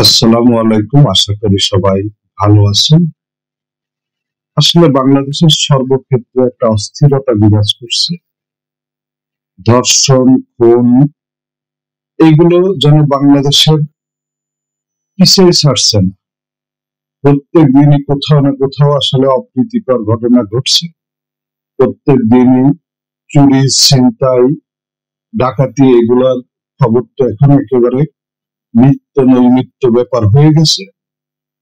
আসসালামু আলাইকুম। আশা করি সবাই ভালো আছেন। আসলে বাংলাদেশের সর্বক্ষেত্রে একটা অস্থিরতা বিরাজ করছে। ধর্ষণ, খুন এইগুলো যেন বাংলাদেশের পিছিয়ে ছাড়ছে না। প্রত্যেক দিনই কোথাও না কোথাও আসলে অপ্রীতিকর ঘটনা ঘটছে। প্রত্যেক দিনই চুরি, ছিনতাই, ডাকাতি এগুলার খবর তো এখন একেবারে নিত্য নৈমিত্য ব্যাপার হয়ে গেছে।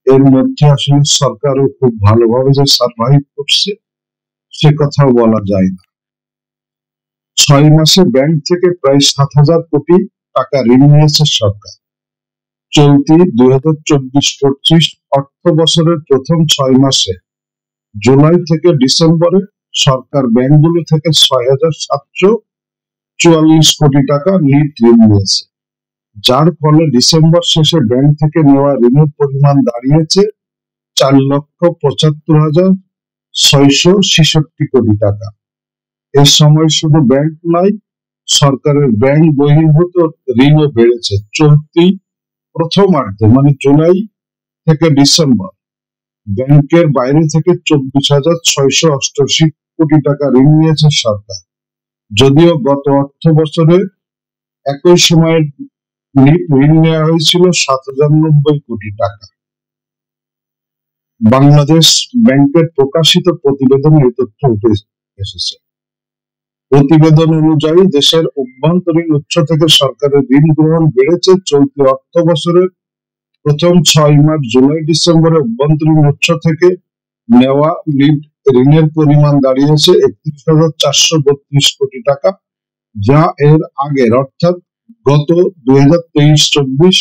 এর মধ্যে আসলে সরকারও খুব ভালোভাবে যে সার্ভাইভ করছে সে কথাও বলা যায় না। 6 মাসে ব্যাংক থেকে প্রায় 7,000 কোটি টাকা ঋণ নিয়েছে সরকার। চলতি 2024-25 অর্থ বছরের প্রথম 6 মাসে জুলাই থেকে ডিসেম্বরে সরকার ব্যাংকগুলো থেকে 6,744 কোটি টাকা নিট ঋণ নিয়েছে, যার ফলে ডিসেম্বর শেষে ব্যাংক থেকে নেওয়া ঋণের পরিমাণ দাঁড়িয়েছে 4,75,666 কোটি টাকা। এ সময় শুধু ব্যাংক নয়, সরকারের ব্যাংক বহির্ভূত ঋণও বেড়েছে। চলতি প্রথমার্ধে মানে জুলাই থেকে ডিসেম্বর ব্যাংকের বাইরে থেকে 24,688 কোটি টাকা ঋণ নিয়েছে সরকার। যদিও গত অর্থ বছরে একই সময়ে ঋণ নেওয়া হয়েছিল 7,090 কোটি টাকা। বাংলাদেশ ব্যাংকের প্রকাশিত প্রতিবেদনে এই তথ্য উঠে এসেছে। প্রতিবেদন অনুযায়ী দেশের অভ্যন্তরীণ উৎস থেকে সরকারের ঋণ গ্রহণ বেড়েছে। চলতি অর্থ বছরের প্রথম 6 মাস জুলাই ডিসেম্বরে অভ্যন্তরীণ উৎস থেকে নেওয়া ঋণের পরিমাণ দাঁড়িয়েছে 31,432 কোটি টাকা, যা এর আগের অর্থাৎ গত 2023-24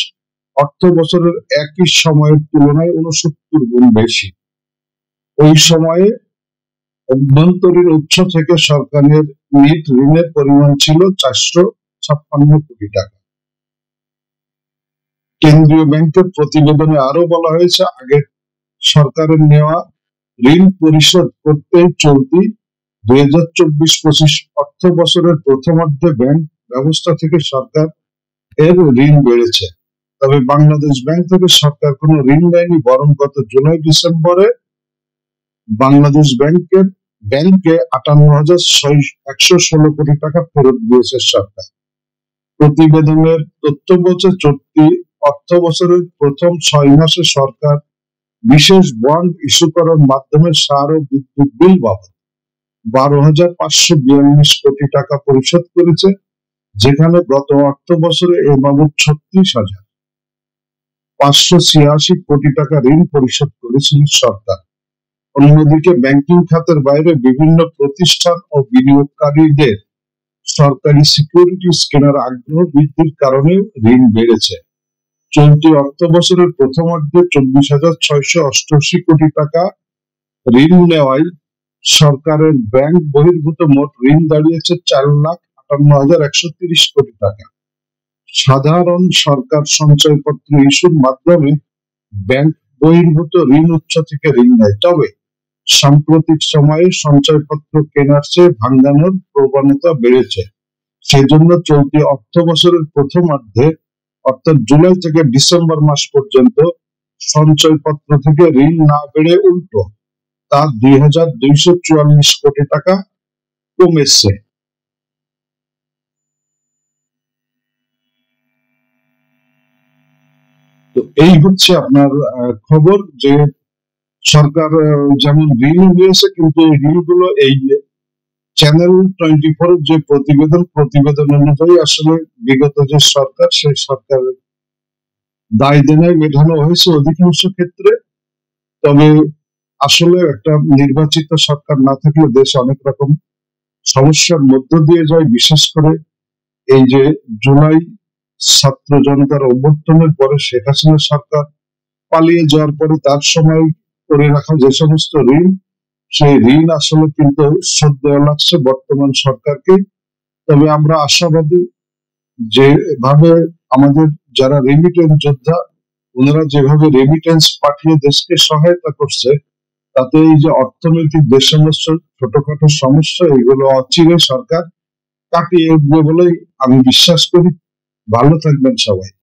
অর্থ বছরের একই সময়ের তুলনায় 69 গুণ বেশি। ওই সময়ে অভ্যন্তরীণ উৎস থেকে সরকারের নিট ঋণের পরিমাণ ছিল 456 কোটি টাকা। কেন্দ্রীয় ব্যাংকের প্রতিবেদনে আরো বলা হয়েছে, আগে সরকারের নেওয়া ঋণ পরিশোধ করতে চলতি 2024-25 অর্থ বছরের প্রথমার্ধে ব্যাংক ব্যবস্থা থেকে সরকার এর ঋণ বেড়েছে। তবে বাংলাদেশ ব্যাংক থেকে সরকার কোনো ঋণ নেয়নি, বরং গত জুলাই ডিসেম্বরে বাংলাদেশ ব্যাংকে 58,116 কোটি টাকা ফেরত দিয়েছে সরকার। প্রতিবেদনের তথ্য বলছে, চলতি অর্থ বছরের প্রথম 6 মাসে সরকার বিশেষ বন্ড ইস্যু করার মাধ্যমে সার ও বিদ্যুৎ বিল বাবদ 12,542 কোটি টাকা পরিশোধ করেছে, যেখানে গত অর্থ বছরে এ বাবদ 36,586 কোটি টাকা ঋণ পরিশোধ করেছিল সরকার। অন্যদিকে ব্যাংকিং খাতের বাইরে বিভিন্ন প্রতিষ্ঠান ও বিনিয়োগকারীদের সরকারি সিকিউরিটিজ কেনার আগ্রহ বৃদ্ধির কারণে ঋণ বেড়েছে। চলতি অর্থ বছরের প্রথমার্ধে 24,688 কোটি টাকা ঋণ নেওয়ায় সরকারের ব্যাংক বহির্ভূত মোট ঋণ দাঁড়িয়েছে 4,58,130 কোটি টাকা। সাধারণ সরকার সঞ্চয়পত্র ইস্যুর মাধ্যমে ব্যাংক বহির্ভূত ঋণ উৎস থেকে ঋণ নেয়, তবে সাম্প্রতিক সময়ে সঞ্চয়পত্র কেনার চেয়ে ভাঙানোর প্রবণতা বেড়েছে। সেজন্য চলতি অর্থ বছরের প্রথমার্ধে অর্থাৎ জুলাই থেকে ডিসেম্বর মাস পর্যন্ত সঞ্চয়পত্র থেকে ঋণ না বেড়ে উল্টো তা 2,244 কোটি টাকা কমেছে। তো এই হচ্ছে আপনার খবর যে সরকার যেমন ঋণ নিয়েছে, কিন্তু এই ঋণগুলো এই চ্যানেল 24 এর যে প্রতিবেদন অনুযায়ী আসলে বিগত যে সরকার, সেই সরকারের দায় দেনায় মেটানো হয়েছে অধিকাংশ ক্ষেত্রে। তবে আসলে একটা নির্বাচিত সরকার না থাকলে দেশ অনেক রকম সমস্যার মধ্য দিয়ে যায়। বিশেষ করে এই যে জুলাই ছাত্র জনতার অভ্যুত্থানের পরে শেখ হাসিনা সরকার পালিয়ে যাওয়ার পরে তার সময় করে রাখা যে সমস্ত ঋণ, সেই ঋণ আসলে কিন্তু শোধ দেওয়া লাগছে বর্তমান সরকারকে। তবে আমরা আশাবাদী যে এভাবে আমাদের যারা রেমিটেন্স যোদ্ধা, ওনারা যেভাবে রেমিটেন্স পাঠিয়ে দেশকে সহায়তা করছে, তাতে এই যে অর্থনৈতিক যে সমস্ত ছোটখাটো সমস্যা, এগুলো অচিরে সরকার কাটিয়ে উঠবে বলেই আমি বিশ্বাস করি। ভালো থাকবেন সবাই।